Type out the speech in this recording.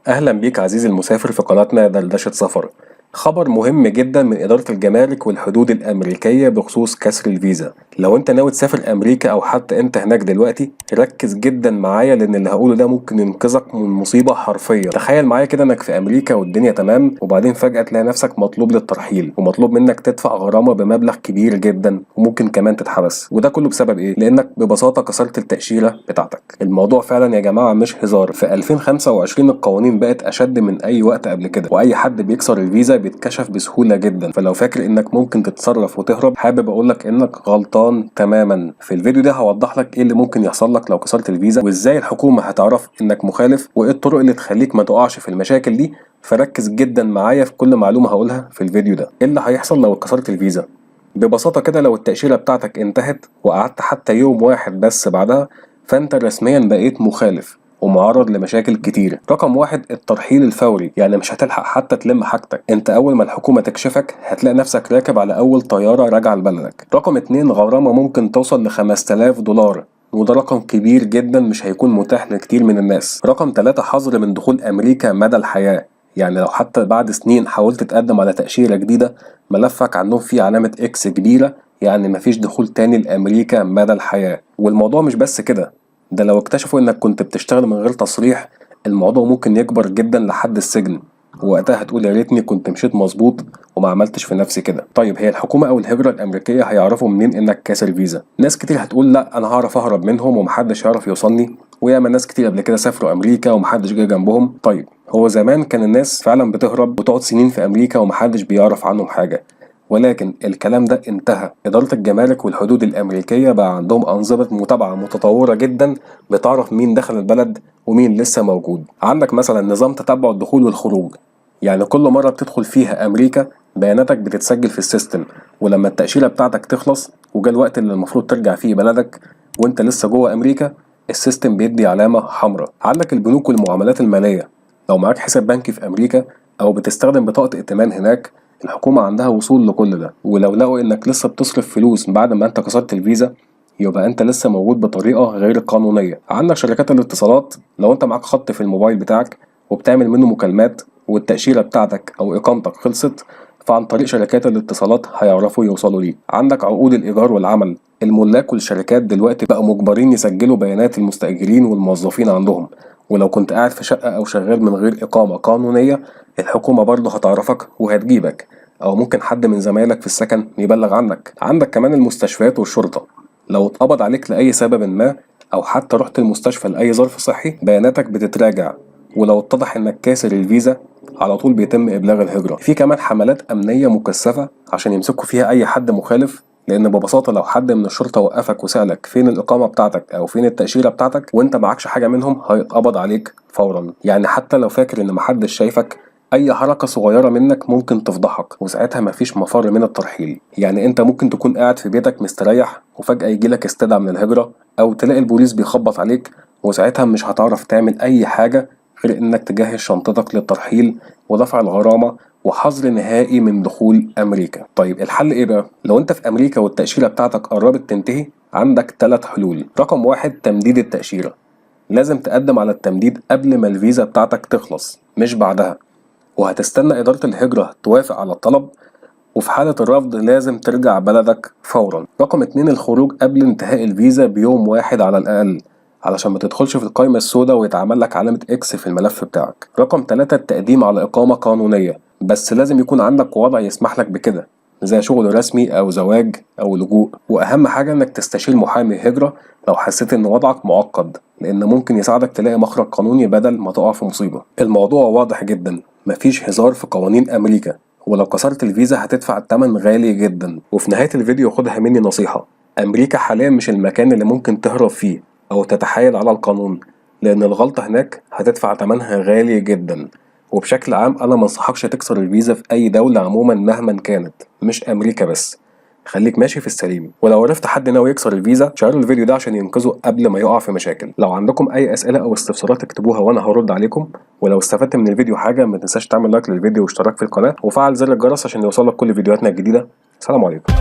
أهلا بيك عزيزي المسافر في قناتنا دردشة سفر. خبر مهم جدا من إدارة الجمارك والحدود الأمريكية بخصوص كسر الفيزا. لو أنت ناوي تسافر أمريكا أو حتى أنت هناك دلوقتي، ركز جدا معايا لأن اللي هقوله ده ممكن ينقذك من مصيبة حرفيا. تخيل معايا كده إنك في أمريكا والدنيا تمام، وبعدين فجأة تلاقي نفسك مطلوب للترحيل ومطلوب منك تدفع غرامة بمبلغ كبير جدا، وممكن كمان تتحبس. وده كله بسبب إيه؟ لأنك ببساطة كسرت التأشيرة بتاعتك. الموضوع فعلا يا جماعة مش هزار. في 2025 القوانين بقت أشد من أي وقت قبل كده، وأي حد بيكسر الفيزا بيتكشف بسهولة جدا. فلو فاكر إنك ممكن تتصرف وتهرب، حابب أقولك إنك غلطان تماما. في الفيديو ده هوضح لك إيه اللي ممكن يحصل لك لو كسرت الفيزا، وإزاي الحكومة هتعرف إنك مخالف، وإيه الطرق اللي تخليك ما تقعش في المشاكل دي. فركز جدا معايا في كل معلومة هقولها في الفيديو ده. إيه اللي هيحصل لو كسرت الفيزا؟ ببساطة كده، لو التأشيرة بتاعتك انتهت وقعدت حتى يوم واحد بس بعدها، فأنت رسميا بقيت مخالف ومعرض لمشاكل كتير. رقم واحد، الترحيل الفوري. يعني مش هتلحق حتى تلم حاجتك، انت اول ما الحكومة تكشفك هتلاقي نفسك راكب على اول طيارة راجعة لبلدك. رقم اتنين، غرامة ممكن توصل ل5000 دولار، وده رقم كبير جدا مش هيكون متاح لكتير من الناس. رقم تلاتة، حظر من دخول امريكا مدى الحياة. يعني لو حتى بعد سنين حاولت تقدم على تأشيرة جديدة، ملفك عندهم فيه علامة اكس كبيرة، يعني مفيش دخول تاني لأمريكا مدى الحياة. والموضوع مش بس كده، ده لو اكتشفوا انك كنت بتشتغل من غير تصريح، الموضوع ممكن يكبر جدا لحد السجن. وقتها هتقول يا ريتني كنت مشيت مظبوط وما عملتش في نفسي كده. طيب، هي الحكومة او الهجرة الامريكية هيعرفوا منين انك كاسر فيزا؟ ناس كتير هتقول لا، انا هعرف اهرب منهم ومحدش هيعرف يوصلني، وياما ناس كتير قبل كده سافروا امريكا ومحدش جه جنبهم. طيب، هو زمان كان الناس فعلا بتهرب وتقعد سنين في امريكا ومحدش بيعرف عنهم حاجة، ولكن الكلام ده انتهى. إدارة الجمارك والحدود الأمريكية بقى عندهم أنظمة متابعة متطورة جدا، بتعرف مين دخل البلد ومين لسه موجود. عندك مثلا نظام تتبع الدخول والخروج، يعني كل مرة بتدخل فيها أمريكا بياناتك بتتسجل في السيستم، ولما التأشيرة بتاعتك تخلص وجا الوقت اللي المفروض ترجع فيه بلدك وانت لسه جوه أمريكا، السيستم بيدي علامة حمراء. عندك البنوك والمعاملات المالية، لو معاك حساب بنكي في أمريكا أو بتستخدم بطاقة ائتمان هناك، الحكومة عندها وصول لكل ده. ولو لقوا إنك لسه بتصرف فلوس بعد ما أنت كسرت الفيزا، يبقى أنت لسه موجود بطريقة غير قانونية. عندك شركات الاتصالات، لو أنت معاك خط في الموبايل بتاعك وبتعمل منه مكالمات والتأشيرة بتاعتك أو إقامتك خلصت، فعن طريق شركات الاتصالات هيعرفوا يوصلوا ليه. عندك عقود الإيجار والعمل، الملاك والشركات دلوقتي بقوا مجبرين يسجلوا بيانات المستأجرين والموظفين عندهم. ولو كنت قاعد في شقة أو شغال من غير إقامة قانونية، الحكومة برضه هتعرفك وهتجيبك، أو ممكن حد من زمايلك في السكن يبلغ عنك. عندك كمان المستشفيات والشرطة، لو اتقبض عليك لأي سبب ما، أو حتى رحت المستشفى لأي ظرف صحي، بياناتك بتتراجع. ولو اتضح إنك كاسر الفيزا، على طول بيتم إبلاغ الهجرة. في كمان حملات أمنية مكثفة عشان يمسكوا فيها أي حد مخالف، لأن ببساطة لو حد من الشرطة وقفك وسألك فين الإقامة بتاعتك أو فين التأشيرة بتاعتك وأنت معكش حاجة منهم، هيتقبض عليك فورا. يعني حتى لو فاكر إن محدش شايفك، أي حركة صغيرة منك ممكن تفضحك، وساعتها مفيش مفر من الترحيل. يعني أنت ممكن تكون قاعد في بيتك مستريح وفجأة يجيلك استدعاء من الهجرة، أو تلاقي البوليس بيخبط عليك، وساعتها مش هتعرف تعمل أي حاجة غير إنك تجهز شنطتك للترحيل ودفع الغرامة وحظر نهائي من دخول أمريكا. طيب، الحل إيه بقى؟ لو أنت في أمريكا والتأشيرة بتاعتك قربت تنتهي، عندك 3 حلول. رقم واحد، تمديد التأشيرة. لازم تقدم على التمديد قبل ما الفيزا بتاعتك تخلص، مش بعدها، وهتستنى إدارة الهجرة توافق على الطلب، وفي حالة الرفض لازم ترجع بلدك فورا. رقم اتنين، الخروج قبل انتهاء الفيزا بيوم واحد على الأقل، علشان ما تدخلش في القائمة السوداء ويتعمل لك علامة اكس في الملف بتاعك. رقم تلاتة، التقديم على إقامة قانونية، بس لازم يكون عندك وضع يسمح لك بكده، زي شغل رسمي أو زواج أو لجوء. وأهم حاجة إنك تستشير محامي هجرة لو حسيت إن وضعك معقد، لأن ممكن يساعدك تلاقي مخرج قانوني بدل ما تقع في مصيبة. الموضوع واضح جدا، مفيش هزار في قوانين أمريكا، ولو كسرت الفيزا هتدفع التمن غالي جدا. وفي نهاية الفيديو خدها مني نصيحة، أمريكا حاليا مش المكان اللي ممكن تهرب فيه أو تتحايل على القانون، لأن الغلطة هناك هتدفع تمنها غالي جدا. وبشكل عام أنا منصحكش تكسر الفيزا في أي دولة عموما مهما كانت، مش أمريكا بس. خليك ماشي في السليم. ولو عرفت حد ناوي يكسر الفيزا، شير الفيديو ده عشان ينقذه قبل ما يقع في مشاكل. لو عندكم اي اسئله او استفسارات اكتبوها وانا هرد عليكم. ولو استفدت من الفيديو حاجه، ما تنساش تعمل لايك للفيديو واشتراك في القناه وفعل زر الجرس عشان يوصلك كل فيديوهاتنا الجديده. سلام عليكم.